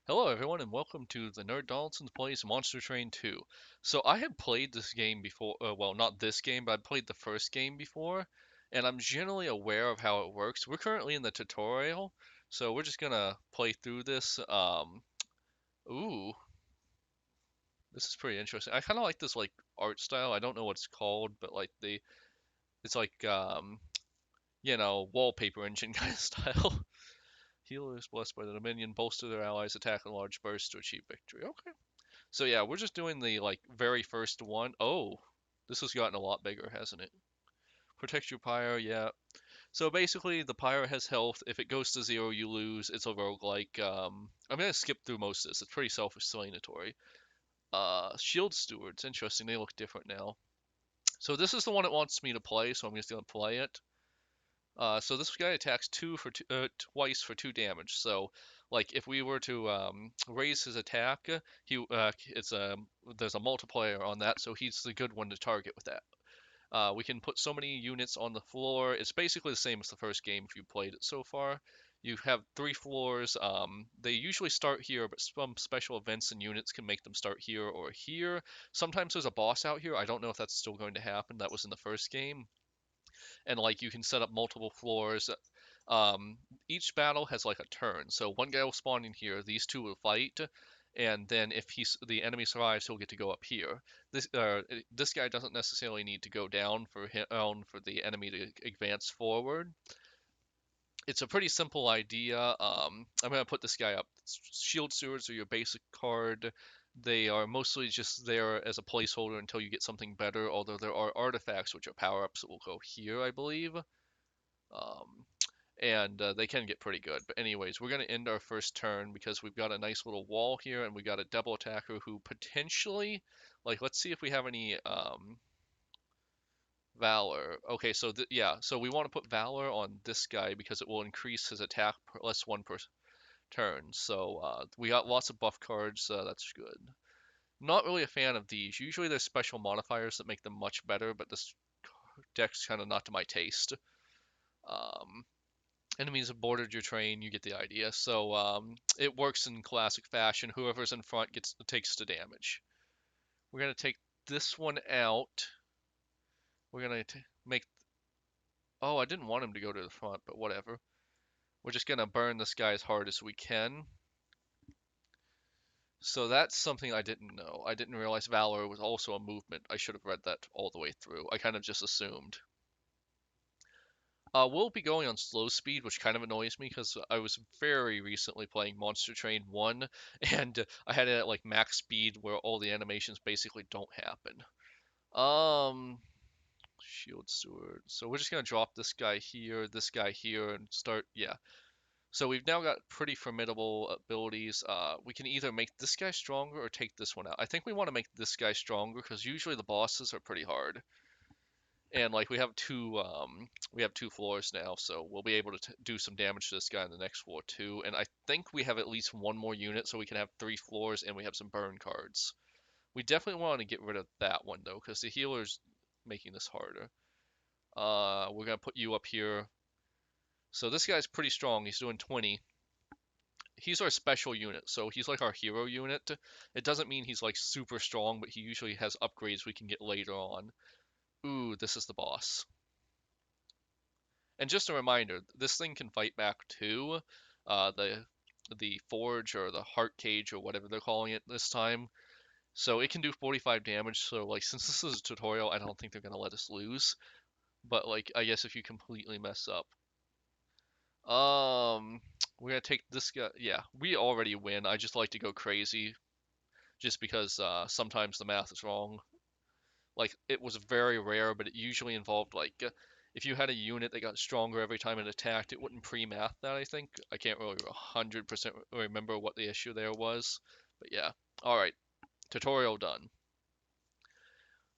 Hello everyone and welcome to the Nerd Donaldson's Plays Monster Train 2. So I had played this game before, well not this game, but I played the first game before, and I'm generally aware of how it works. We're currently in the tutorial, so we're just gonna play through this. Ooh, this is pretty interesting. I kind of like this like art style. I don't know what it's called, but like it's like wallpaper engine kind of style. Healers blessed by the Dominion bolster their allies' attack in large bursts to achieve victory. Okay. So yeah, we're just doing the like very first one. Oh, this has gotten a lot bigger, hasn't it? Protect your pyre, yeah. So basically, the pyre has health. If it goes to zero, you lose. It's a roguelike. I'm gonna skip through most of this. It's pretty self-explanatory. Shield stewards, interesting. They look different now. So this is the one it wants me to play, so I'm just gonna play it. So this guy attacks twice for 2 damage. So, like, if we were to raise his attack, it's there's a multiplier on that, so he's the good one to target with that. We can put so many units on the floor. It's basically the same as the first game if you played it so far. You have 3 floors. They usually start here, but some special events and units can make them start here or here. Sometimes there's a boss out here. I don't know if that's still going to happen. That was in the first game, and like you can set up multiple floors. Um, each battle has like a turn, so one guy will spawn in here. These two will fight, and then if the enemy survives, he'll get to go up here. This guy doesn't necessarily need to go down for the enemy to advance forward. It's a pretty simple idea. I'm gonna put this guy up. Shield stewards are your basic card. They are mostly just there as a placeholder until you get something better, although there are artifacts, which are power-ups that will go here, I believe. Um, and they can get pretty good. But anyways, we're going to end our first turn because we've got a nice little wall here, and we got a double attacker who potentially, like, let's see if we have any valor. Okay, so yeah, so we want to put valor on this guy because it will increase his attack less 1 per turn. So we got lots of buff cards. That's good. Not really a fan of these. Usually there's special modifiers that make them much better, but this deck's kind of not to my taste. Um, Enemies have boarded your train. You get the idea. So it works in classic fashion. Whoever's in front takes the damage. We're gonna take this one out. We're gonna make. Oh, I didn't want him to go to the front, but whatever. We're just gonna burn this guy as hard as we can. So that's something I didn't know. I didn't realize Valor was also a movement. I should have read that all the way through. I kind of just assumed. We'll be going on slow speed, which kind of annoys me because I was very recently playing Monster Train 1, and I had it at like max speed where all the animations basically don't happen. Um, Shield Steward. So we're just gonna drop this guy here, and start. Yeah. So we've now got pretty formidable abilities. We can either make this guy stronger or take this one out. I think we want to make this guy stronger because usually the bosses are pretty hard. And like we have 2 floors now, so we'll be able to do some damage to this guy in the next floor too. And I think we have at least one more unit, so we can have 3 floors, and we have some burn cards. We definitely want to get rid of that one though, because the healer's making this harder. We're gonna put you up here. So this guy's pretty strong. He's doing 20. He's our special unit, so he's like our hero unit. It doesn't mean he's like super strong, but he usually has upgrades we can get later on. Ooh, this is the boss. And just a reminder, this thing can fight back too. The forge or the heart cage or whatever they're calling it this time. So it can do 45 damage. So like since this is a tutorial, I don't think they're gonna let us lose. But like I guess if you completely mess up. Um we're gonna take this guy. Yeah, we already win. I just like to go crazy just because sometimes the math is wrong. Like it was very rare, but it usually involved like if you had a unit that got stronger every time it attacked, it wouldn't pre-math that. I think I can't really 100% remember what the issue there was, but yeah. All right, tutorial done.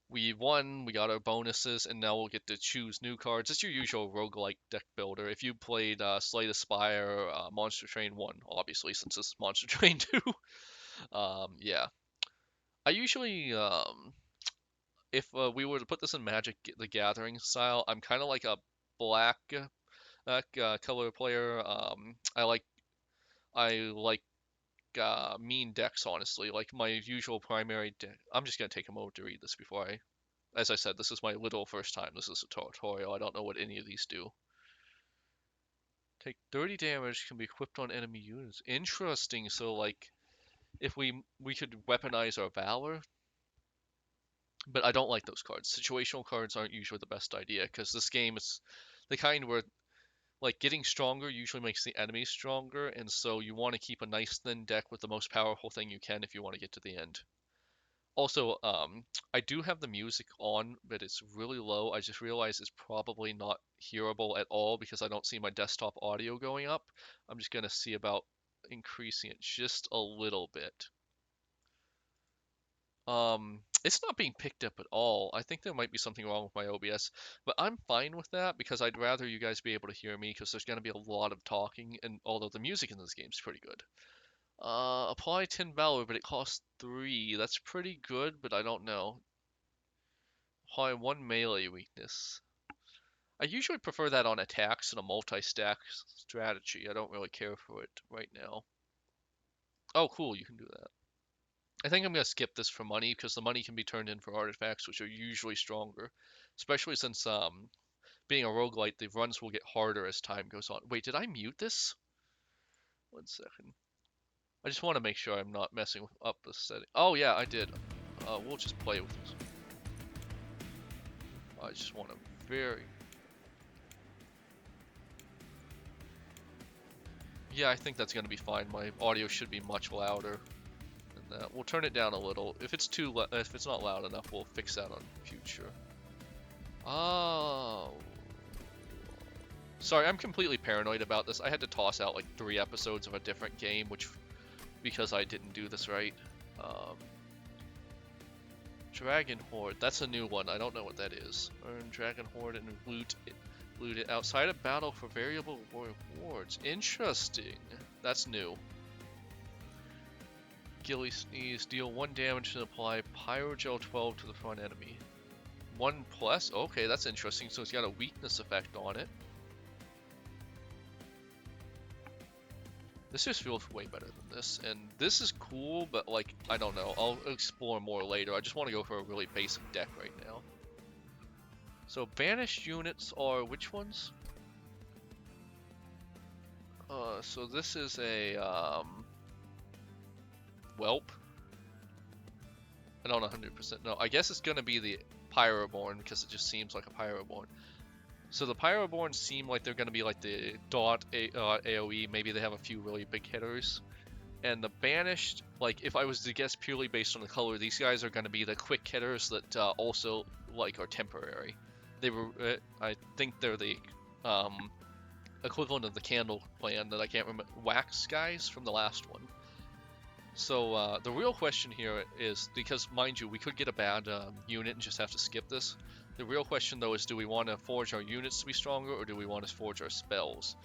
We won, we got our bonuses, and now we'll get to choose new cards. It's your usual roguelike deck builder. If you played Slay the Spire, Monster Train 1, obviously, since this is Monster Train 2, yeah. I usually if we were to put this in Magic the Gathering style, I'm kind of like a black color player. I like mean decks, honestly. Like my usual primary deck. I'm just gonna take a moment to read this before I. As I said, this is my literal first time. This is a tutorial. I don't know what any of these do. Take 30 damage, can be equipped on enemy units. Interesting. So like, if we could weaponize our valor, but I don't like those cards. Situational cards aren't usually the best idea because this game is the kind where like getting stronger usually makes the enemy stronger, and so you want to keep a nice thin deck with the most powerful thing you can if you want to get to the end. Also, I do have the music on, but it's really low. I just realized it's probably not hearable at all because I don't see my desktop audio going up. I'm just gonna see about increasing it just a little bit. It's not being picked up at all. I think there might be something wrong with my OBS, but I'm fine with that because I'd rather you guys be able to hear me because there's gonna be a lot of talking, and although the music in this game is pretty good. Apply 10 Valor, but it costs 3. That's pretty good, but I don't know. Apply 1 melee weakness. I usually prefer that on attacks in a multi-stack strategy. I don't really care for it right now. Oh, cool, you can do that. I think I'm going to skip this for money because the money can be turned in for artifacts, which are usually stronger. Especially since, being a roguelite, the runs will get harder as time goes on. Wait, did I mute this? 1 second. I just want to make sure I'm not messing up the setting. Oh yeah, I did. We'll just play with this. I just want to very... Yeah, I think that's going to be fine. My audio should be much louder than that. We'll turn it down a little. If it's if it's not loud enough, we'll fix that on future. Oh. Sorry, I'm completely paranoid about this. I had to toss out like 3 episodes of a different game, because I didn't do this right. Dragon Horde. That's a new one. I don't know what that is. Earn Dragon Horde and loot it outside of battle for variable rewards. Interesting. That's new. Gilly Sneeze. Deal 1 damage and apply Pyrogel 12 to the front enemy. 1 plus? Okay, that's interesting. So it's got a weakness effect on it. This just feels way better than this, and this is cool, but like, I don't know, I'll explore more later. I just want to go for a really basic deck right now. So banished units are which ones? So this is a, Whelp. I don't 100% know. I guess it's gonna be the Pyroborn because it just seems like a Pyroborn. So the Pyroborns seem like they're going to be like the dot AoE. Maybe they have a few really big hitters. And the Banished, like if I was to guess purely based on the color, these guys are going to be the quick hitters that also like are temporary. They were, I think they're the equivalent of the Candle Clan that I can't remember, Wax guys from the last one. So the real question here is, because mind you, we could get a bad unit and just have to skip this. The real question, though, is do we want to forge our units to be stronger, or do we want to forge our spells?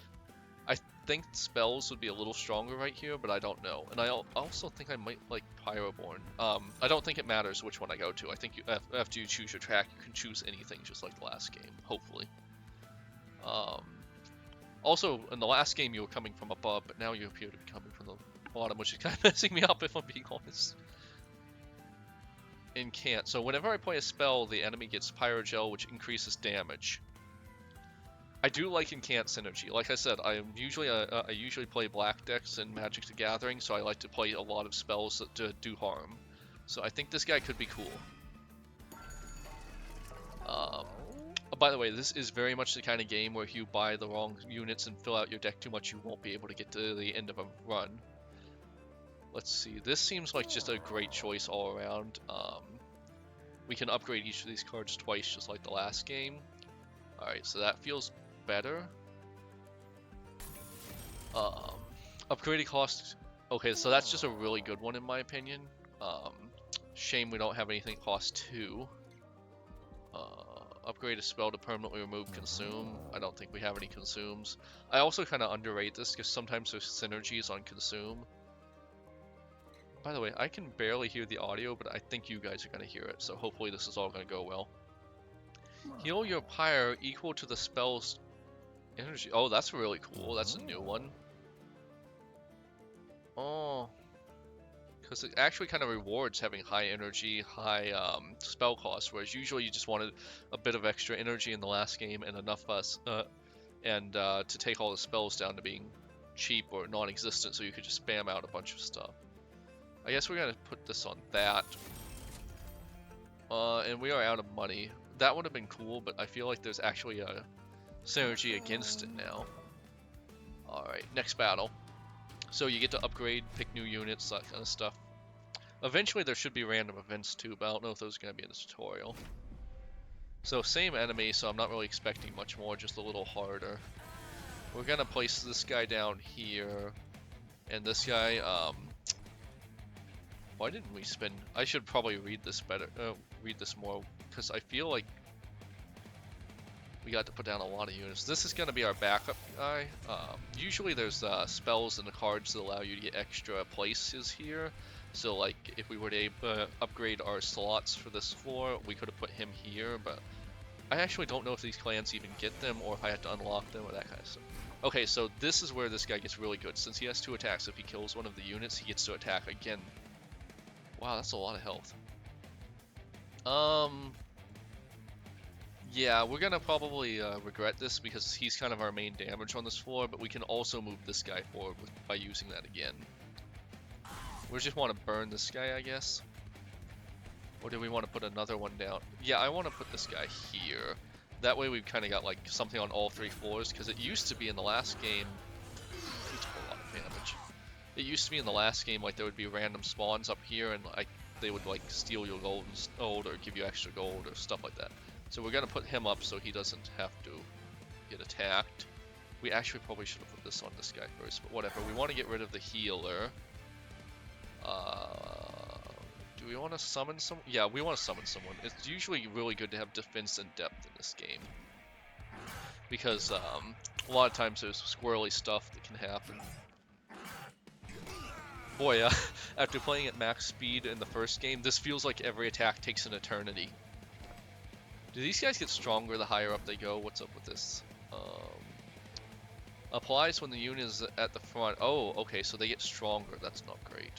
I think spells would be a little stronger right here, but I don't know. And I also think I might like Pyroborn. I don't think it matters which one I go to. I think after you choose your track, you can choose anything, just like the last game, hopefully. Also, in the last game, you were coming from above, but now you appear to be coming from the bottom, which is kind of messing me up, if I'm being honest. Incant. So whenever I play a spell, the enemy gets Pyrogel, which increases damage. I do like Incant synergy. Like I said, I usually play black decks in Magic the Gathering, so I like to play a lot of spells that do harm. So I think this guy could be cool. By the way, this is very much the kind of game where if you buy the wrong units and fill out your deck too much, you won't be able to get to the end of a run. Let's see, this seems like just a great choice all around. We can upgrade each of these cards twice, just like the last game. Alright, so that feels better. Upgraded cost. Okay, so that's just a really good one in my opinion. Shame we don't have anything cost 2. Upgrade a spell to permanently remove consume. I don't think we have any consumes. I also kind of underrate this because sometimes there's synergies on consume. By the way, I can barely hear the audio, but I think you guys are going to hear it, so hopefully this is all going to go well. Heal your pyre equal to the spell's energy. Oh, that's really cool. That's a new one. Oh, because it actually kind of rewards having high energy, high spell cost, whereas usually you just wanted a bit of extra energy in the last game and enough to take all the spells down to being cheap or non-existent, so you could just spam out a bunch of stuff. I guess we're gonna put this on that. And we are out of money. That would have been cool, but I feel like there's actually a synergy against it now. Alright, next battle. So you get to upgrade, pick new units, that kind of stuff. Eventually there should be random events too, but I don't know if those are going to be in the tutorial. So same enemy, so I'm not really expecting much more, just a little harder. We're going to place this guy down here, and this guy, why didn't we spend... I should probably read this better, read this more, because I feel like we got to put down a lot of units. This is going to be our backup guy. Usually there's spells and the cards that allow you to get extra places here. So like if we were to upgrade our slots for this floor, we could have put him here, but I actually don't know if these clans even get them or if I have to unlock them or that kind of stuff. Okay, so this is where this guy gets really good. Since he has 2 attacks, if he kills one of the units, he gets to attack again. Wow, that's a lot of health. Yeah, we're gonna probably regret this because he's kind of our main damage on this floor, but we can also move this guy forward by using that again. We just want to burn this guy, I guess. Or do we want to put another one down? Yeah, I want to put this guy here. That way we've kind of got like something on all 3 floors, because it used to be in the last game... He took a lot of damage. It used to be in the last game like there would be random spawns up here and like they would like steal your gold or give you extra gold or stuff like that. So we're going to put him up so he doesn't have to get attacked. We actually probably should have put this on this guy first, but whatever. We want to get rid of the healer. Do we want to summon someone? Yeah, we want to summon someone. It's usually really good to have defense and depth in this game. Because a lot of times there's squirrely stuff that can happen. Boy, after playing at max speed in the first game, this feels like every attack takes an eternity. Do these guys get stronger the higher up they go? What's up with this? Applies when the unit is at the front. Oh, okay, so they get stronger. That's not great.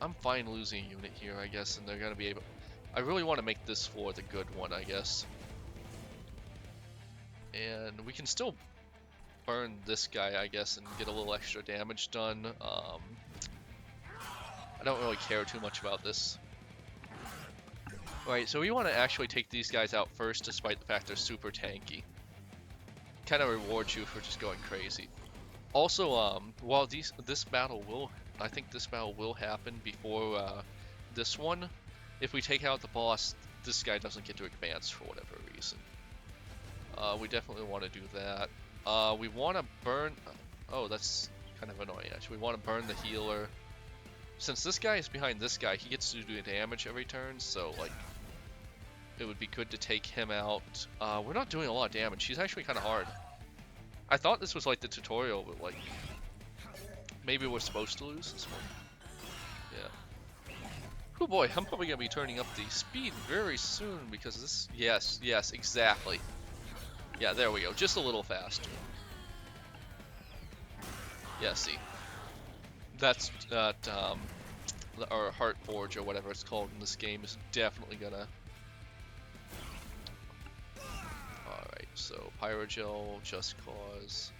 I'm fine losing a unit here, I guess, and they're gonna be able... I really want to make this floor the good one, I guess. And we can still burn this guy, I guess, and get a little extra damage done. I don't really care too much about this. Right, so we want to actually take these guys out first, despite the fact they're super tanky. Kind of rewards you for just going crazy. Also, while this battle will, I think this battle will happen before this one. If we take out the boss, this guy doesn't get to advance for whatever reason. We definitely want to do that. We want to burn... Oh, that's kind of annoying, actually. We want to burn the healer. Since this guy is behind this guy, he gets to do damage every turn, so, like, it would be good to take him out. We're not doing a lot of damage. He's actually kind of hard. I thought this was, like, the tutorial, but, like, maybe we're supposed to lose this one. Yeah. Oh boy, I'm probably going to be turning up the speed very soon, because this... Yes, yes, exactly. Yeah, there we go. Just a little faster. Yeah, see. That's our Heart Forge or whatever it's called in this game is definitely gonna... Alright, so Pyrogel, Just Cause.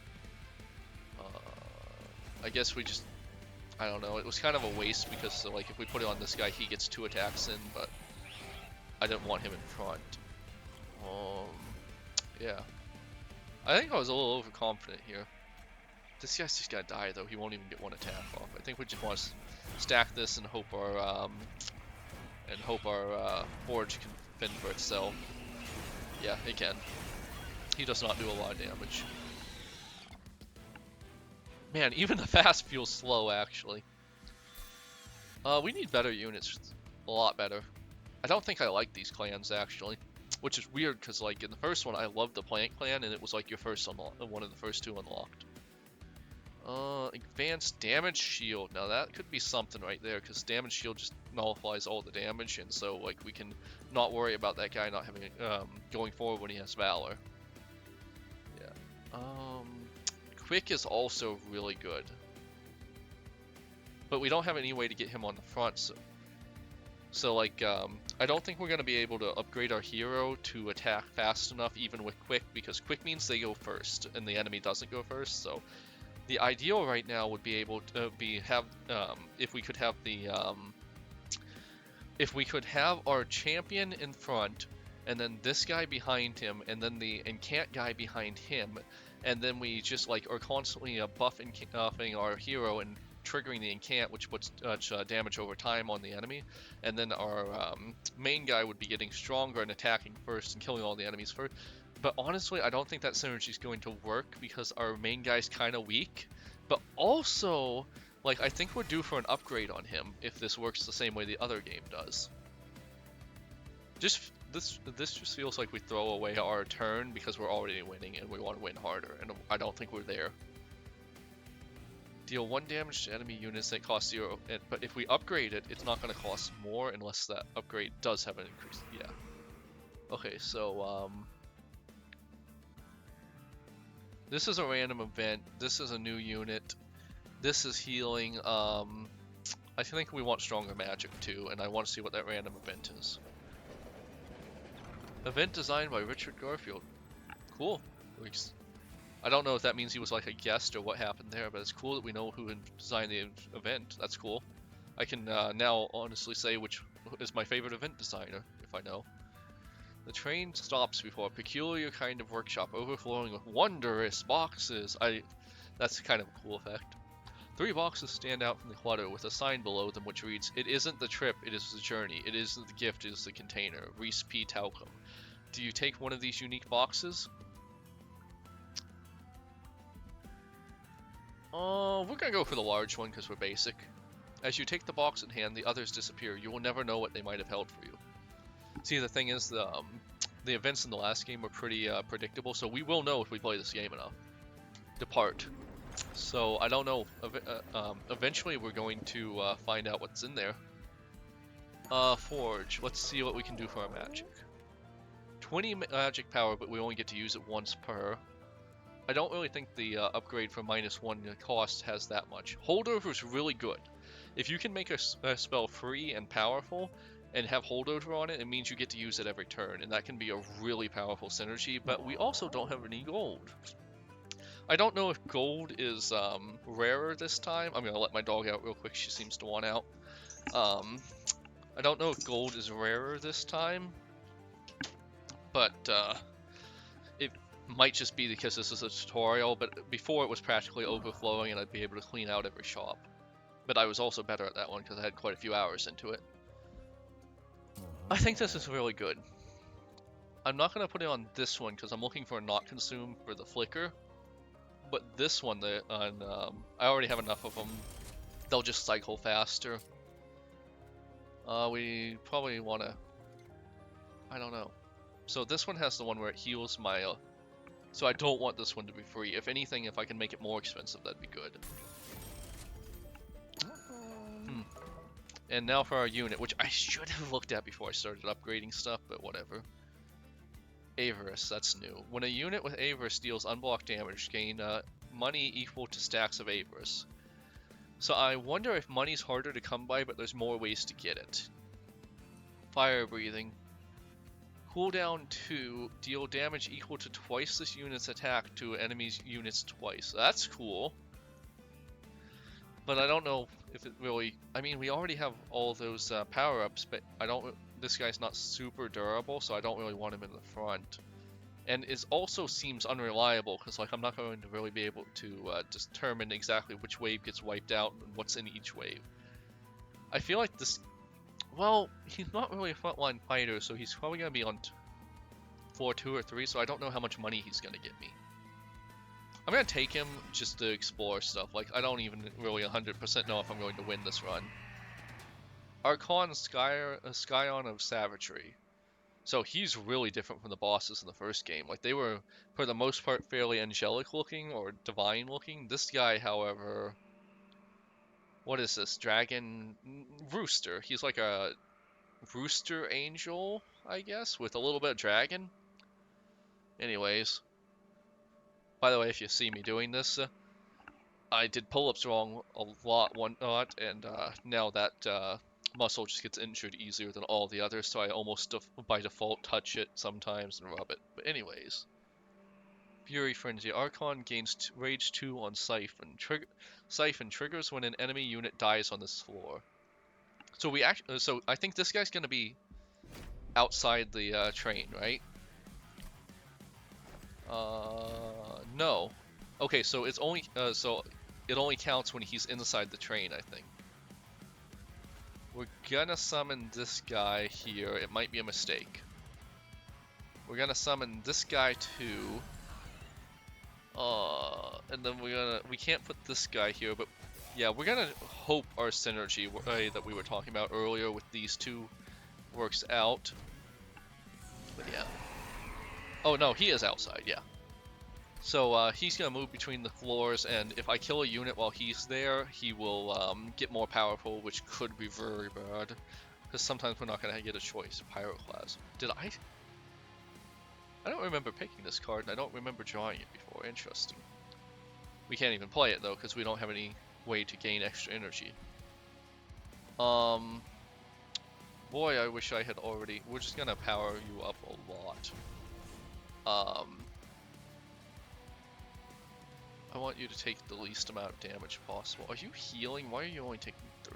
I guess we just... I don't know, it was kind of a waste because like if we put it on this guy he gets 2 attacks in, but I didn't want him in front. Yeah. I think I was a little overconfident here. This guy's just gotta die though, he won't even get 1 attack off. I think we just want to stack this and hope our forge can fend for itself. Yeah, it can. He does not do a lot of damage. Man, even the fast feels slow actually. We need better units, a lot better. I don't think I like these clans actually, which is weird because like in the first one I loved the plant clan and it was like your first one of the first 2 unlocked. Advanced damage shield. Now that could be something right there, because damage shield just nullifies all the damage, and so like we can not worry about that guy not having going forward when he has valor. Yeah. Quick is also really good. But we don't have any way to get him on the front, so like, I don't think we're going to be able to upgrade our hero to attack fast enough even with quick, because quick means they go first and the enemy doesn't go first. So the ideal right now would be able to if we could have if we could have our champion in front and then this guy behind him and then the incant guy behind him, and then we just like are constantly buffing our hero and triggering the incant, which puts damage over time on the enemy, and then our main guy would be getting stronger and attacking first and killing all the enemies first. But honestly, I don't think that synergy is going to work because our main guy's kind of weak. But also, like, I think we're due for an upgrade on him if this works the same way the other game does. This just feels like we throw away our turn because we're already winning and we want to win harder, and I don't think we're there. Deal 1 damage to enemy units that cost 0, but if we upgrade it, it's not going to cost more unless that upgrade does have an increase. Yeah. Okay, so this is a random event. This is a new unit. This is healing. I think we want stronger magic too, and I want to see what that random event is. Event designed by Richard Garfield. Cool. I don't know if that means he was like a guest or what happened there, but it's cool that we know who designed the event. That's cool. I can now honestly say which is my favorite event designer, if I know. The train stops before a peculiar kind of workshop overflowing with wondrous boxes. That's kind of a cool effect. 3 boxes stand out from the clutter with a sign below them which reads, "It isn't the trip, it is the journey. It isn't the gift, it is the container. Reese P. Talcum." Do you take one of these unique boxes? We're gonna go for the large one because we're basic. As you take the box in hand, the others disappear. You will never know what they might have held for you. See, the thing is, the events in the last game were pretty predictable, so we will know if we play this game enough. Depart. So, I don't know. Eventually, we're going to find out what's in there. Forge. Let's see what we can do for our magic. 20 magic power, but we only get to use it once per. I don't really think the upgrade for -1 cost has that much. Holdover is really good. If you can make a spell free and powerful and have holdover on it, it means you get to use it every turn, and that can be a really powerful synergy, but we also don't have any gold. I don't know if gold is rarer this time. I'm going to let my dog out real quick. She seems to want out. I don't know if gold is rarer this time, but it might just be because this is a tutorial, but before it was practically overflowing and I'd be able to clean out every shop. But I was also better at that one because I had quite a few hours into it. I think this is really good. I'm not going to put it on this one because I'm looking for a not consume for the flicker. But this one, I already have enough of them. They'll just cycle faster. We probably want to... I don't know. So this one has the one where it heals my... so I don't want this one to be free. If anything, if I can make it more expensive, that'd be good. And now for our unit, which I should have looked at before I started upgrading stuff, but whatever. Avarice, that's new. When a unit with Avarice deals unblocked damage, gain money equal to stacks of Avarice. So I wonder if money's harder to come by, but there's more ways to get it. Fire breathing. Cooldown 2, deal damage equal to twice this unit's attack to enemy's units twice. That's cool. But I don't know if it really... I mean, we already have all those power-ups, but I don't... This guy's not super durable, so I don't really want him in the front. And it also seems unreliable, because like I'm not going to really be able to determine exactly which wave gets wiped out and what's in each wave. I feel like this... Well, he's not really a frontline fighter, so he's probably going to be on floor 2 or 3, so I don't know how much money he's going to get me. I'm going to take him just to explore stuff. Like, I don't even really 100% know if I'm going to win this run. Archon Scion of Savagery. So he's really different from the bosses in the first game. Like, they were, for the most part, fairly angelic looking or divine looking. This guy, however... What is this? Dragon... Rooster. He's like a rooster angel, I guess, with a little bit of dragon. Anyways. By the way, if you see me doing this, I did pull-ups wrong a lot one lot, and now that muscle just gets injured easier than all the others, so I almost by default touch it sometimes and rub it. But anyways, Fury Frenzy. Archon gains Rage 2 on Siphon. Siphon triggers when an enemy unit dies on this floor. So so I think this guy's gonna be outside the train, right? No. Okay, so it's only so it only counts when he's inside the train, I think. We're gonna summon this guy here. It might be a mistake. We're gonna summon this guy too. And then we can't put this guy here, but yeah, we're gonna hope our synergy that we were talking about earlier with these two works out. But yeah. Oh no, he is outside, yeah. So he's gonna move between the floors, and if I kill a unit while he's there, he will get more powerful, which could be very bad. Because sometimes we're not gonna get a choice. Pyroclasm. Did I? I don't remember picking this card, and I don't remember drawing it before. Interesting. We can't even play it though, because we don't have any way to gain extra energy. Boy, I wish I had already. We're just gonna power you up a lot. I want you to take the least amount of damage possible. Are you healing? Why are you only taking 3?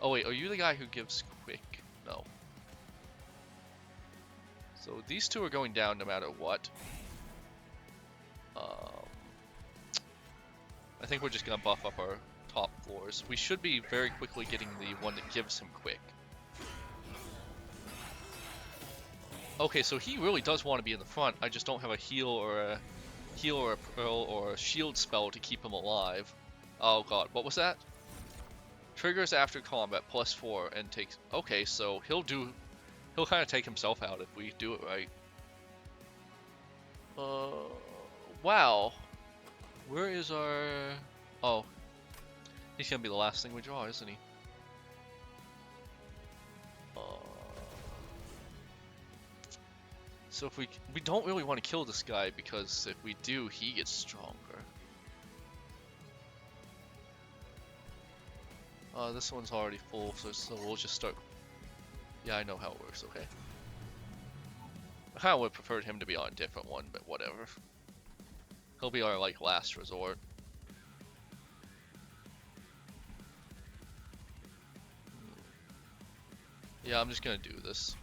Oh wait, are you the guy who gives quick? No. So these two are going down no matter what. I think we're just gonna buff up our top floors. We should be very quickly getting the one that gives him quick. Okay, so he really does want to be in the front. I just don't have a heal or a pearl or a shield spell to keep him alive. Oh god, what was that? Triggers after combat +4 and takes. Okay, so he'll kind of take himself out if we do it right. Wow. Where is our? Oh, he's gonna be the last thing we draw, isn't he? So if we don't really want to kill this guy, because if we do, he gets stronger. This one's already full, so we'll just start. Yeah, I know how it works. Okay. I kind of would have preferred him to be on a different one, but whatever. He'll be our like last resort. Yeah, I'm just gonna do this.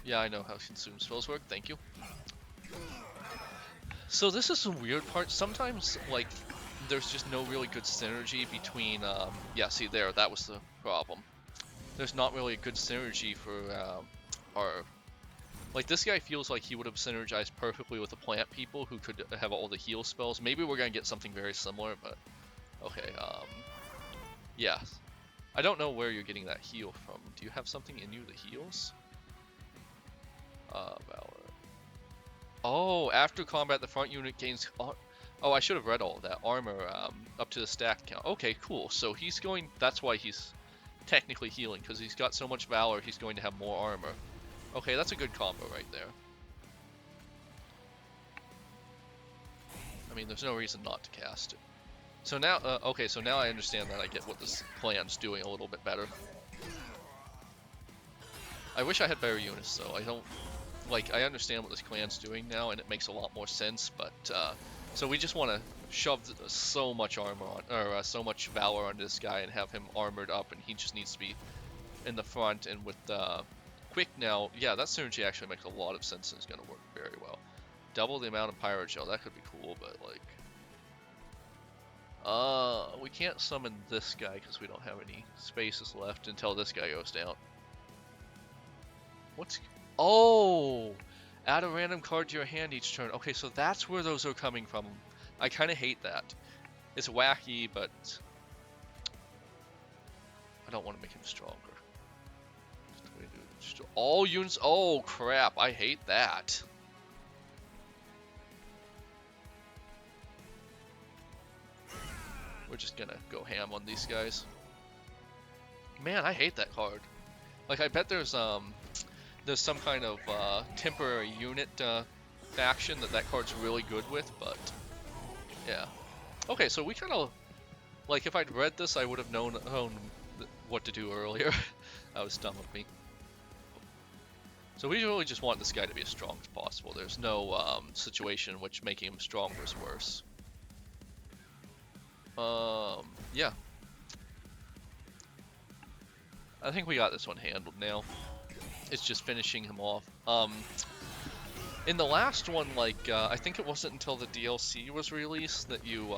Yeah, I know how consume spells work, thank you. So this is a weird part. Sometimes, like, there's just no really good synergy between, yeah, see there, that was the problem. There's not really a good synergy for, our... Like, this guy feels like he would have synergized perfectly with the plant people who could have all the heal spells. Maybe we're gonna get something very similar, but... Okay, yeah. I don't know where you're getting that heal from. Do you have something in you that heals? Valor. Oh, after combat, the front unit gains. Oh, I should have read all of that. Armor up to the stack count. Okay, cool. So he's going. That's why he's technically healing, because he's got so much valor. He's going to have more armor. Okay, that's a good combo right there. I mean, there's no reason not to cast it. So now, okay, so now I understand that I get what this plan's doing a little bit better. I wish I had better units, though. I don't. Like, I understand what this clan's doing now, and it makes a lot more sense, but, so we just want to shove so much armor on, or so much valor on this guy and have him armored up, and he just needs to be in the front, and with, quick now, yeah, that synergy actually makes a lot of sense and is going to work very well. Double the amount of Pyrogel, that could be cool, but, like, we can't summon this guy because we don't have any spaces left until this guy goes down. What's... Oh! Add a random card to your hand each turn. Okay, so that's where those are coming from. I kind of hate that. It's wacky, but... I don't want to make him stronger. All units... Oh, crap. I hate that. We're just gonna go ham on these guys. Man, I hate that card. Like, I bet there's some kind of temporary unit faction that card's really good with, but Yeah. Okay, so we kind of like if I'd read this, I would have known what to do earlier. That was dumb of me. So we really just want this guy to be as strong as possible. There's no situation in which making him stronger is worse. Yeah. I think we got this one handled now. It's just finishing him off. In the last one, like, I think it wasn't until the DLC was released that you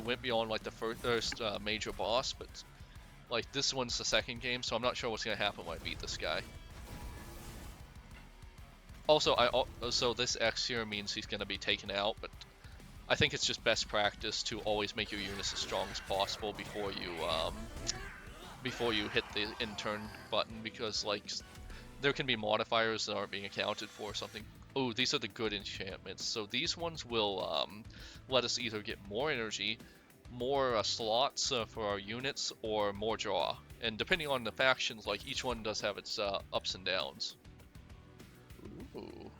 went beyond, like, the first major boss, but, like, this one's the second game, so I'm not sure what's gonna happen when I beat this guy. Also, so this X here means he's gonna be taken out, but I think it's just best practice to always make your units as strong as possible before you hit the in-turn button, because, like, there can be modifiers that aren't being accounted for or something. Oh, these are the good enchantments. So these ones will let us either get more energy, more slots for our units, or more draw. And depending on the factions, like each one does have its ups and downs. Ooh.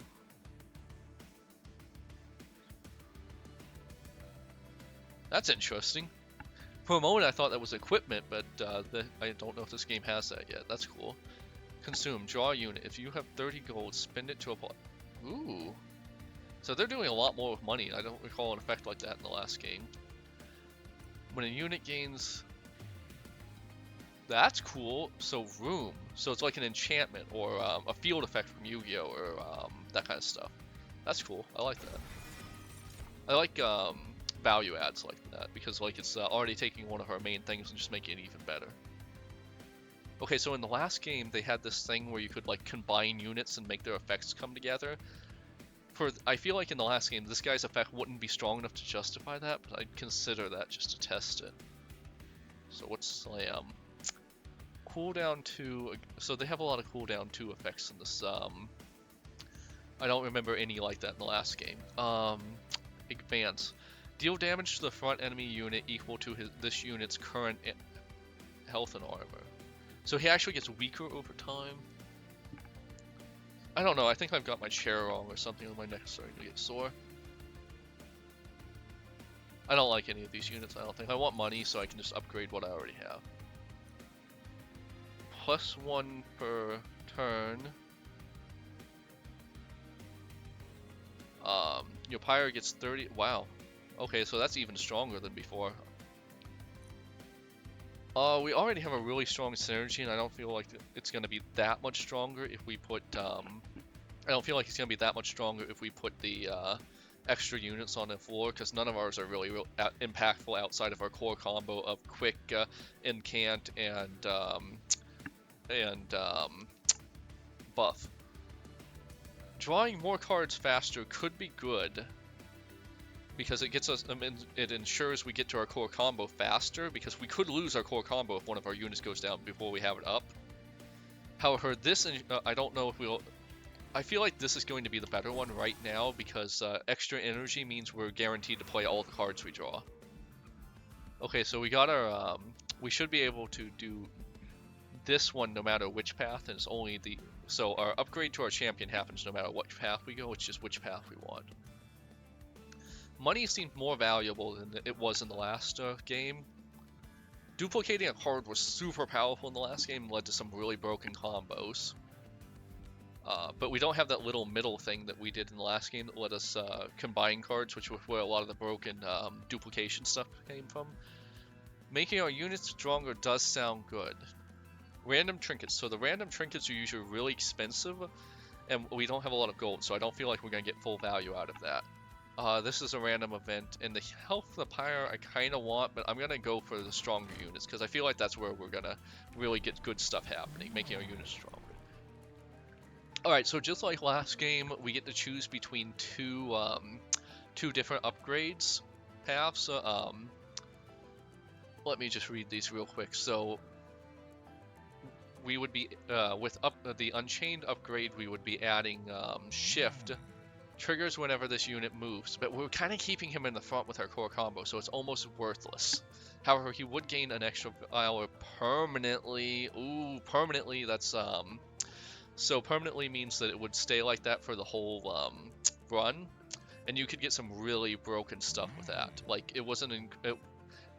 That's interesting. For a moment I thought that was equipment, but I don't know if this game has that yet. That's cool. Consume, draw a unit. If you have 30 gold, spend it to apply. Ooh. So they're doing a lot more with money. I don't recall an effect like that in the last game. When a unit gains... That's cool. So room. So it's like an enchantment or a field effect from Yu-Gi-Oh! Or that kind of stuff. That's cool. I like that. I like value adds like that because like it's already taking one of our main things and just making it even better. Okay, so in the last game, they had this thing where you could, like, combine units and make their effects come together. I feel like in the last game, this guy's effect wouldn't be strong enough to justify that, but I'd consider that just to test it. So what's Slam? Cooldown 2, so they have a lot of cooldown 2 effects in this, I don't remember any like that in the last game. Advance. Deal damage to the front enemy unit equal to this unit's current health and armor. So he actually gets weaker over time. I don't know, I think I've got my chair wrong or something, and my neck's starting to get sore. I don't like any of these units, I don't think. I want money so I can just upgrade what I already have. +1 per turn. Your pyre gets 30, wow. Okay, so that's even stronger than before. We already have a really strong synergy, and I don't feel like it's going to be that much stronger if we put, I don't feel like it's going to be that much stronger if we put the, extra units on the floor, because none of ours are really impactful outside of our core combo of quick, incant, and buff. Drawing more cards faster could be good, because it gets us, it ensures we get to our core combo faster, because we could lose our core combo if one of our units goes down before we have it up. However, this, I don't know if we'll, I feel like this is going to be the better one right now, because extra energy means we're guaranteed to play all the cards we draw. Okay, so we got our, we should be able to do this one no matter which path, and it's only the, so our upgrade to our champion happens no matter what path we go, it's just which path we want. Money seemed more valuable than it was in the last game. Duplicating a card was super powerful in the last game and led to some really broken combos. But we don't have that little middle thing that we did in the last game that let us combine cards, which was where a lot of the broken duplication stuff came from. Making our units stronger does sound good. Random trinkets. So the random trinkets are usually really expensive, and we don't have a lot of gold, so I don't feel like we're going to get full value out of that. This is a random event, and the health of the pyre I kind of want, but I'm going to go for the stronger units, because I feel like that's where we're going to really get good stuff happening, making our units stronger. Alright, so just like last game, we get to choose between two different upgrades paths. Let me just read these real quick. So we would be, with the Unchained upgrade, we would be adding Shift. Triggers whenever this unit moves, but we're kind of keeping him in the front with our core combo, so it's almost worthless. However, he would gain an extra hour permanently. Ooh, permanently, that's, so permanently means that it would stay like that for the whole run. and you could get some really broken stuff with that. Like it wasn't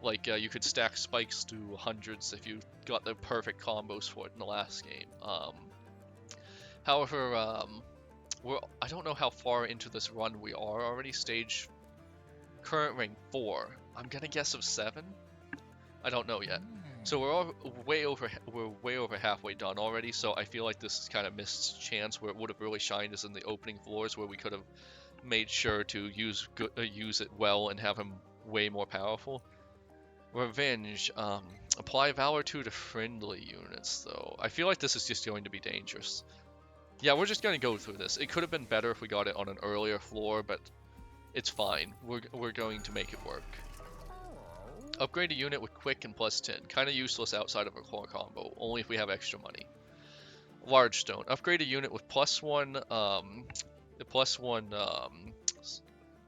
you could stack spikes to hundreds if you got the perfect combos for it in the last game. However, I don't know how far into this run we are already. Current rank 4. I'm gonna guess of 7. I don't know yet. So we're way over halfway done already. So I feel like this is kind of missed chance where it would have really shined is in the opening floors where we could have made sure to use it well and have him way more powerful. Revenge. Apply Valor 2 to friendly units though. I feel like this is just going to be dangerous. Yeah, we're just going to go through this. It could have been better if we got it on an earlier floor, but it's fine. We're going to make it work. Upgrade a unit with quick and +10. Kind of useless outside of a core combo, only if we have extra money. Large stone. Upgrade a unit with +1,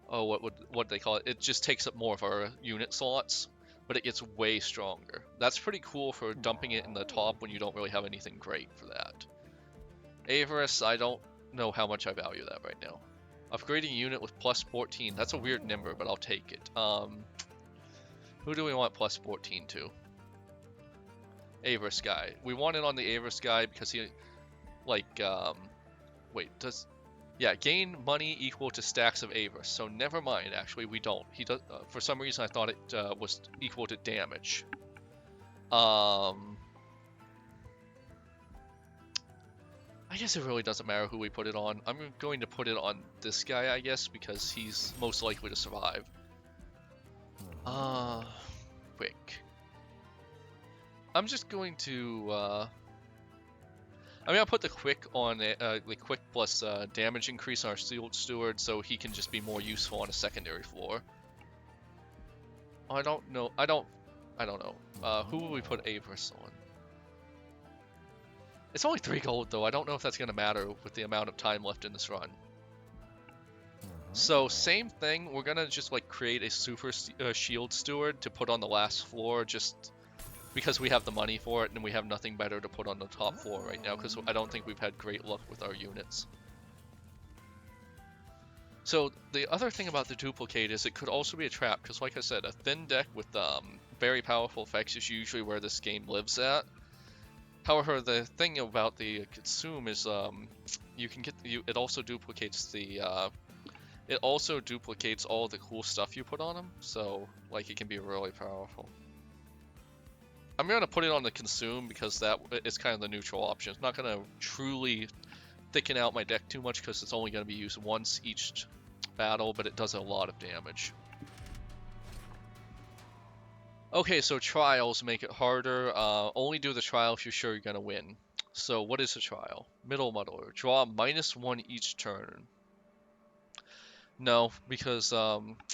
what they call it? It just takes up more of our unit slots, but it gets way stronger. That's pretty cool for dumping it in the top when you don't really have anything great for that. Avarice, I don't know how much I value that right now. Upgrading a unit with +14. That's a weird number, but I'll take it. Who do we want +14 to? Avarice guy. We want it on the Avarice guy because he, gain money equal to stacks of Avarice. So never mind, actually, we don't. He does. For some reason, I thought it was equal to damage. I guess it really doesn't matter who we put it on. I'm going to put it on this guy, I guess, because he's most likely to survive. Quick. I'm just going to, I'm gonna put the quick on it, the quick plus damage increase on our Shield Steward so he can just be more useful on a secondary floor. I don't know. Who will we put Avarice on? It's only 3 gold though. I don't know if that's gonna matter with the amount of time left in this run. So same thing, we're gonna just create a super shield steward to put on the last floor just because we have the money for it and we have nothing better to put on the top floor right now because I don't think we've had great luck with our units. So the other thing about the duplicate is it could also be a trap because like I said, a thin deck with very powerful effects is usually where this game lives at. However, the thing about the consume is it also duplicates all the cool stuff you put on them, so it can be really powerful. I'm gonna put it on the consume because that is kind of the neutral option. It's not gonna truly thicken out my deck too much because it's only gonna be used once each battle, but it does a lot of damage. Okay, so trials make it harder. Only do the trial if you're sure you're gonna win. So what is a trial? Middle muddler. Draw -1 each turn. No, because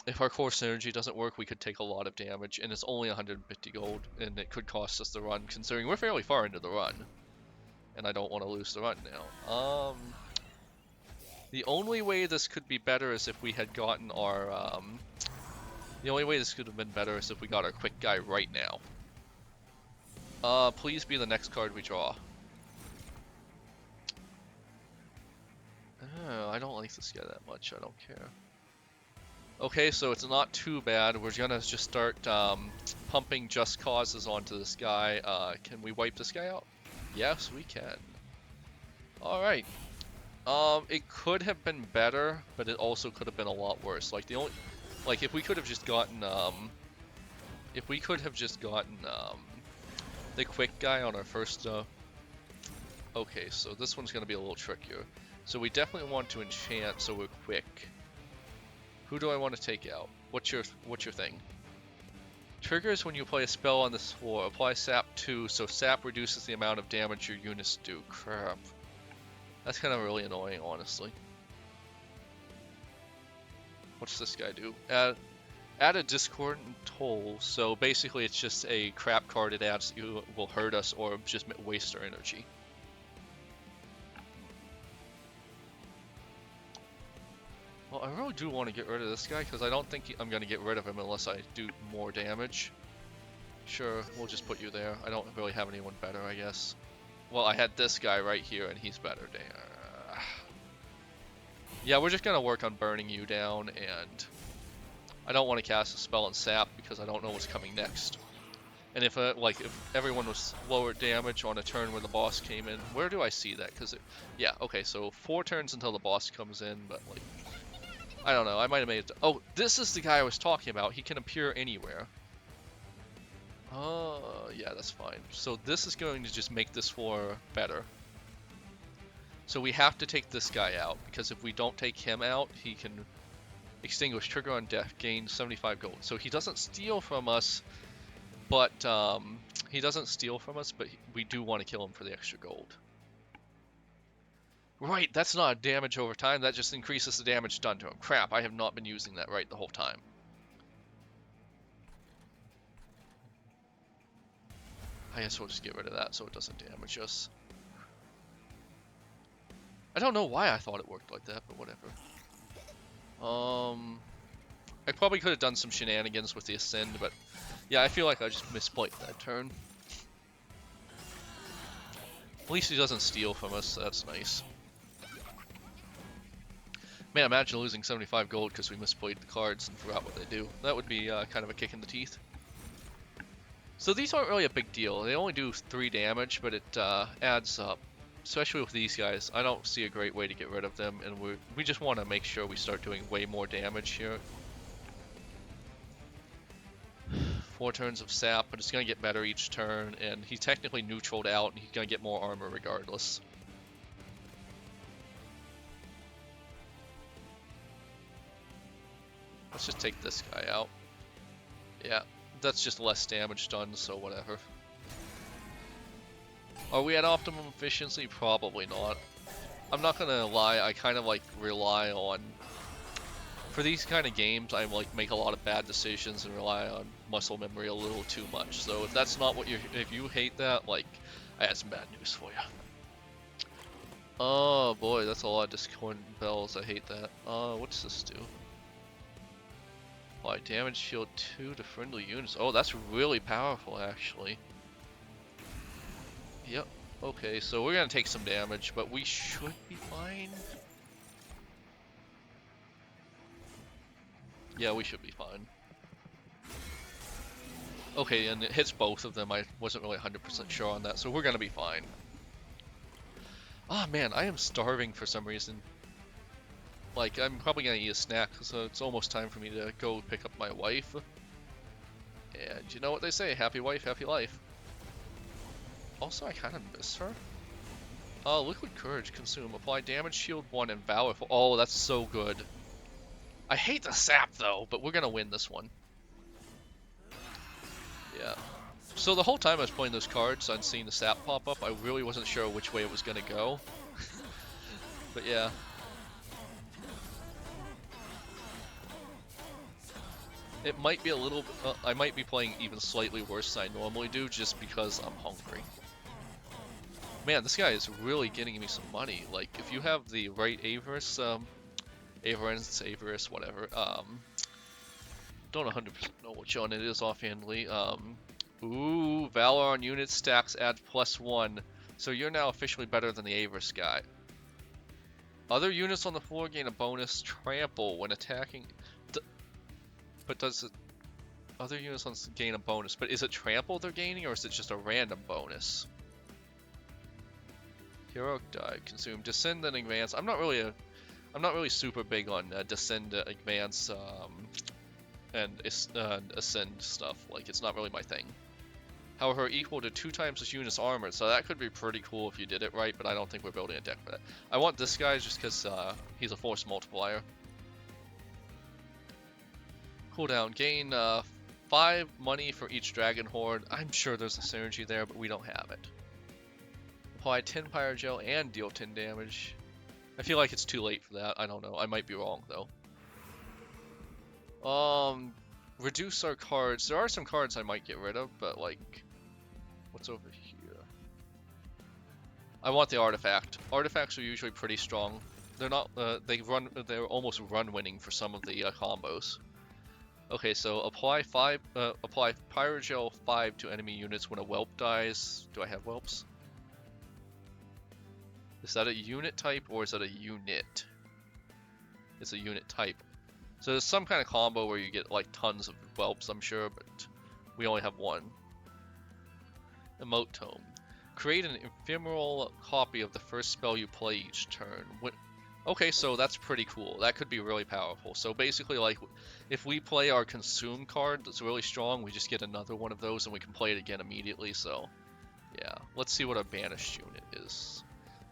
if our core synergy doesn't work, we could take a lot of damage, and it's only 150 gold, and it could cost us the run, considering we're fairly far into the run, and I don't want to lose the run now. The only way this could be better is if we had gotten our, the only way this could have been better is if we got our quick guy right now. Please be the next card we draw. I don't like this guy that much, I don't care. Okay, so it's not too bad. We're gonna just start pumping just causes onto this guy. Can we wipe this guy out? Yes, we can. Alright. It could have been better, but it also could have been a lot worse. If we could have just gotten, the quick guy on our first, okay, so this one's gonna be a little trickier. So we definitely want to enchant so we're quick. Who do I want to take out? What's your thing? Triggers when you play a spell on this floor. Apply sap 2, so sap reduces the amount of damage your units do. Crap. That's kind of really annoying, honestly. What's this guy do? Add a discordant toll, so basically it's just a crap card it adds that will hurt us or just waste our energy. Well, I really do want to get rid of this guy because I don't think I'm going to get rid of him unless I do more damage. Sure, we'll just put you there. I don't really have anyone better, I guess. Well, I had this guy right here and he's better. Yeah, we're just gonna work on burning you down, and I don't want to cast a spell on sap because I don't know what's coming next. And if if everyone was lower damage on a turn when the boss came in, where do I see that? Yeah, okay, so 4 turns until the boss comes in, but like, I don't know, I might have made it. Oh, this is the guy I was talking about. He can appear anywhere. Yeah, that's fine. So this is going to just make this floor better. So we have to take this guy out, because if we don't take him out, he can extinguish trigger on death, gain 75 gold. So he doesn't steal from us, but we do want to kill him for the extra gold. Right, that's not damage over time, that just increases the damage done to him. Crap, I have not been using that right the whole time. I guess we'll just get rid of that so it doesn't damage us. I don't know why I thought it worked like that, but whatever. I probably could have done some shenanigans with the Ascend, but yeah, I feel like I just misplayed that turn. At least he doesn't steal from us, so that's nice. Man, imagine losing 75 gold because we misplayed the cards and forgot what they do. That would be kind of a kick in the teeth. So these aren't really a big deal. They only do 3 damage, but it adds up. Especially with these guys, I don't see a great way to get rid of them, and we just want to make sure we start doing way more damage here. 4 turns of sap, but it's going to get better each turn, and he's technically neutraled out, and he's going to get more armor regardless. Let's just take this guy out. Yeah, that's just less damage done, so whatever. Are we at optimum efficiency? Probably not. I'm not gonna lie, I kind of like rely on... For these kind of games, I like make a lot of bad decisions and rely on muscle memory a little too much. So if that's not what if you hate that, like, I have some bad news for you. Oh boy, that's a lot of discordant bells, I hate that. What's this do? Apply damage shield 2 to friendly units. Oh, that's really powerful actually. Yep. Okay, so we're gonna take some damage, but we should be fine. Yeah, we should be fine. Okay, and it hits both of them. I wasn't really 100% sure on that, so we're gonna be fine. Ah, man, I am starving for some reason. Like, I'm probably gonna eat a snack, so it's almost time for me to go pick up my wife. And you know what they say, happy wife, happy life. Also, I kind of miss her. Liquid Courage, consume. Apply damage, shield 1, and Valor. Oh, that's so good. I hate the sap, though, but we're gonna win this one. Yeah. So the whole time I was playing those cards and seeing the sap pop up, I really wasn't sure which way it was gonna go. But yeah. It might be a little... I might be playing even slightly worse than I normally do, just because I'm hungry. Man, this guy is really getting me some money. Like, if you have the right Avarice, Avarice, whatever, don't 100% know which one it is offhandedly. Ooh, Valor on unit stacks adds +1. So you're now officially better than the Avarice guy. Other units on the floor gain a bonus trample when attacking. But does it... Other units on gain a bonus, but is it trample they're gaining, or is it just a random bonus? Heroic dive, consume, descend and advance. I'm not really super big on descend, advance, and ascend stuff. Like, it's not really my thing. However, equal to 2 times this unit's armor, so that could be pretty cool if you did it right, but I don't think we're building a deck for that. I want this guy just because he's a force multiplier. Cooldown, gain 5 money for each dragon horde. I'm sure there's a synergy there, but we don't have it. Apply 10 Pyrogel and deal 10 damage. I feel like it's too late for that. I don't know. I might be wrong, though. Reduce our cards. There are some cards I might get rid of, but, like... What's over here? I want the artifact. Artifacts are usually pretty strong. They're not... they're almost run-winning for some of the combos. Okay, so apply Pyrogel 5 to enemy units when a whelp dies. Do I have whelps? Is that a unit type or is that a unit? It's a unit type. So there's some kind of combo where you get like tons of whelps, I'm sure, but we only have one. Emote tome. Create an ephemeral copy of the first spell you play each turn. Okay, so that's pretty cool. That could be really powerful. So basically, like, if we play our consume card that's really strong, we just get another one of those and we can play it again immediately. So, yeah. Let's see what our banished unit is.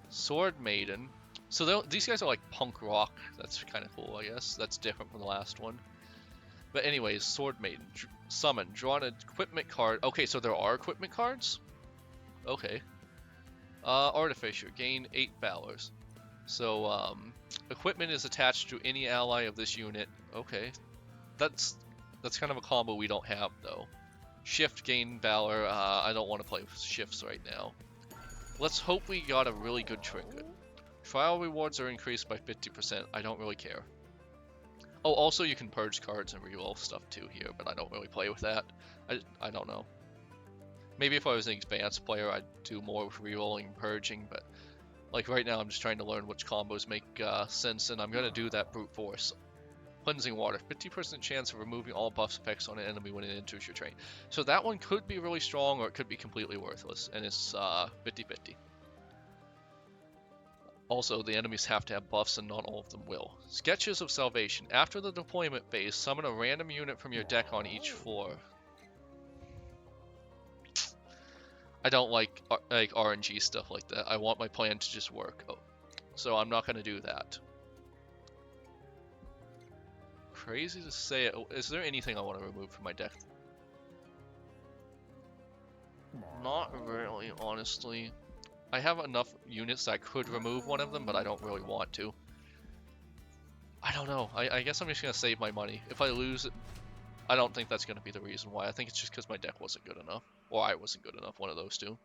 Sword Maiden. So these guys are like punk rock. That's kind of cool, I guess. That's different from the last one. But anyways, Sword Maiden. Summon. Draw an equipment card. Okay, so there are equipment cards? Okay. Artificer. Gain 8 valors. So, equipment is attached to any ally of this unit. Okay. That's kind of a combo we don't have, though. Shift. Gain valor. I don't want to play with shifts right now. Let's hope we got a really good trinket. Trial rewards are increased by 50%. I don't really care. Oh, also you can purge cards and reroll stuff too here, but I don't really play with that. I don't know. Maybe if I was an advanced player, I'd do more with rerolling and purging, but like right now I'm just trying to learn which combos make sense, and I'm going to do that brute force. Cleansing Water. 50% chance of removing all buffs effects on an enemy when it enters your train. So that one could be really strong, or it could be completely worthless, and it's 50-50. Also, the enemies have to have buffs and not all of them will. Sketches of Salvation. After the deployment phase, summon a random unit from your deck on each floor. I don't like RNG stuff like that. I want my plan to just work. Oh, so I'm not going to do that. Crazy to say it. Is there anything I want to remove from my deck? Not really, honestly. I have enough units that I could remove one of them, but I don't really want to. I don't know. I guess I'm just going to save my money. If I lose it, I don't think that's going to be the reason why. I think it's just because my deck wasn't good enough. Or I wasn't good enough, one of those two.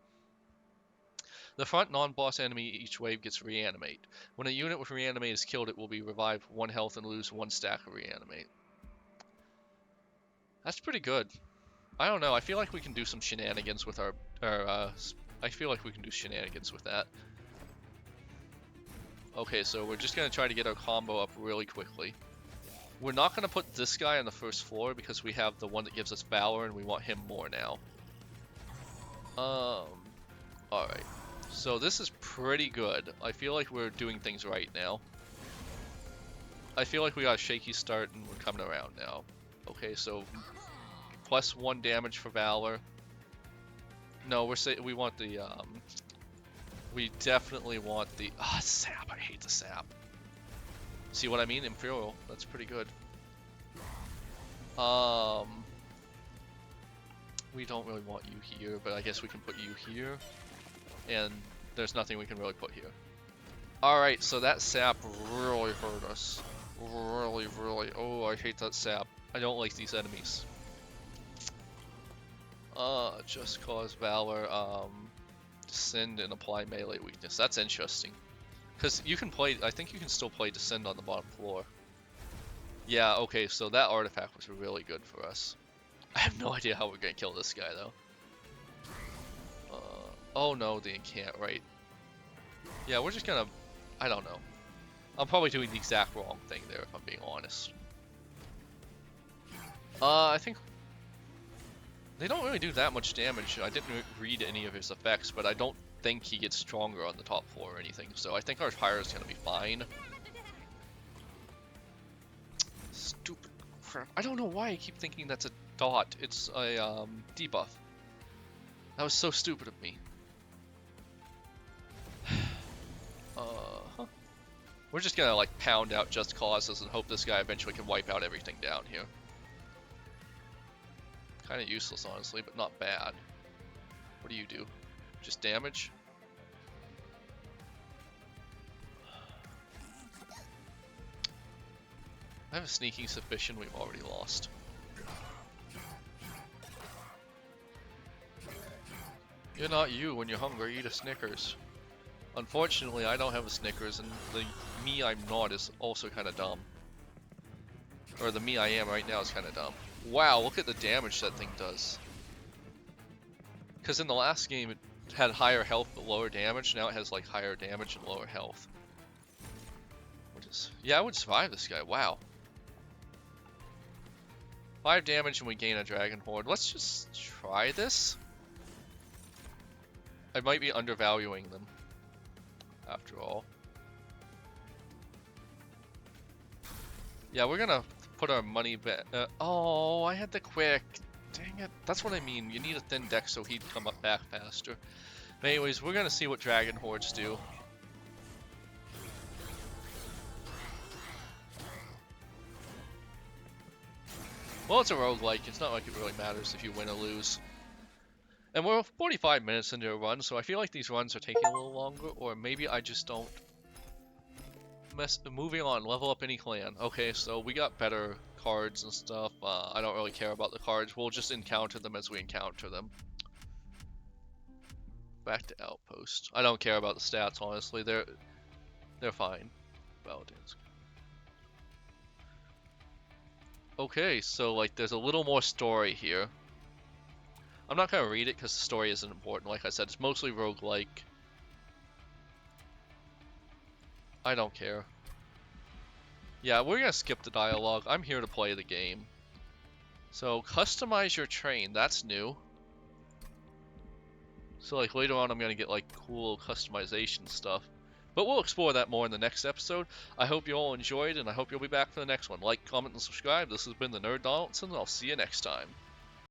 The front non-boss enemy each wave gets reanimate. When a unit with reanimate is killed, it will be revived 1 health and lose 1 stack of reanimate. That's pretty good. I don't know. I feel like we can do some shenanigans with our I feel like we can do shenanigans with that. Okay, so we're just going to try to get our combo up really quickly. We're not going to put this guy on the first floor because we have the one that gives us Valor and we want him more now. Alright. So this is pretty good. I feel like we're doing things right now. I feel like we got a shaky start and we're coming around now. Okay, so +1 damage for Valor. No, we want the, we definitely want the, sap, I hate the sap. See what I mean? Imperial, that's pretty good. We don't really want you here, but I guess we can put you here. And there's nothing we can really put here. Alright, so that sap really hurt us. Really, oh, I hate that sap. I don't like these enemies. Just cause Valor, Descend and apply melee weakness. That's interesting. Because you can play, I think you can still play Descend on the bottom floor. Yeah, okay, so that artifact was really good for us. I have no idea how we're gonna kill this guy, though. Oh no, the incant, right. Yeah, we're just gonna, I don't know. I'm probably doing the exact wrong thing there, if I'm being honest. I think they don't really do that much damage. I didn't read any of his effects, but I don't think he gets stronger on the top floor or anything, so I think our fire is gonna be fine. Stupid crap. I don't know why I keep thinking that's a dot. It's a debuff. That was so stupid of me. We're just gonna like pound out just causes and hope this guy eventually can wipe out everything down here. Kind of useless, honestly, but not bad. What do you do? Just damage? I have a sneaking suspicion we've already lost. You're not you. When you're hungry, eat a Snickers. Unfortunately, I don't have a Snickers, and the me I'm not is also kind of dumb. Or the me I am right now is kind of dumb. Wow, look at the damage that thing does. Because in the last game it had higher health but lower damage, now it has like higher damage and lower health. What is is. Yeah, I would survive this guy. Wow. 5 damage and we gain a Dragon Horde. Let's just try this. I might be undervaluing them, after all. Yeah, we're gonna put our money back. Oh, I had the quick. Dang it. That's what I mean. You need a thin deck so he'd come up back faster. But anyways, we're gonna see what Dragon Hordes do. Well, it's a roguelike. It's not like it really matters if you win or lose. And we're 45 minutes into a run, so I feel like these runs are taking a little longer, or maybe I just don't mess. Moving on, level up any clan. Okay, so we got better cards and stuff. I don't really care about the cards. We'll just encounter them as we encounter them. Back to Outpost. I don't care about the stats, honestly. They're fine. Paladins. Okay, so like there's a little more story here. I'm not gonna read it because the story isn't important. Like I said, it's mostly roguelike. I don't care. Yeah, we're gonna skip the dialogue. I'm here to play the game. So customize your train. That's new. So like later on, I'm gonna get like cool customization stuff. But we'll explore that more in the next episode. I hope you all enjoyed, and I hope you'll be back for the next one. Like, comment, and subscribe. This has been the Nerd Donaldson, and I'll see you next time.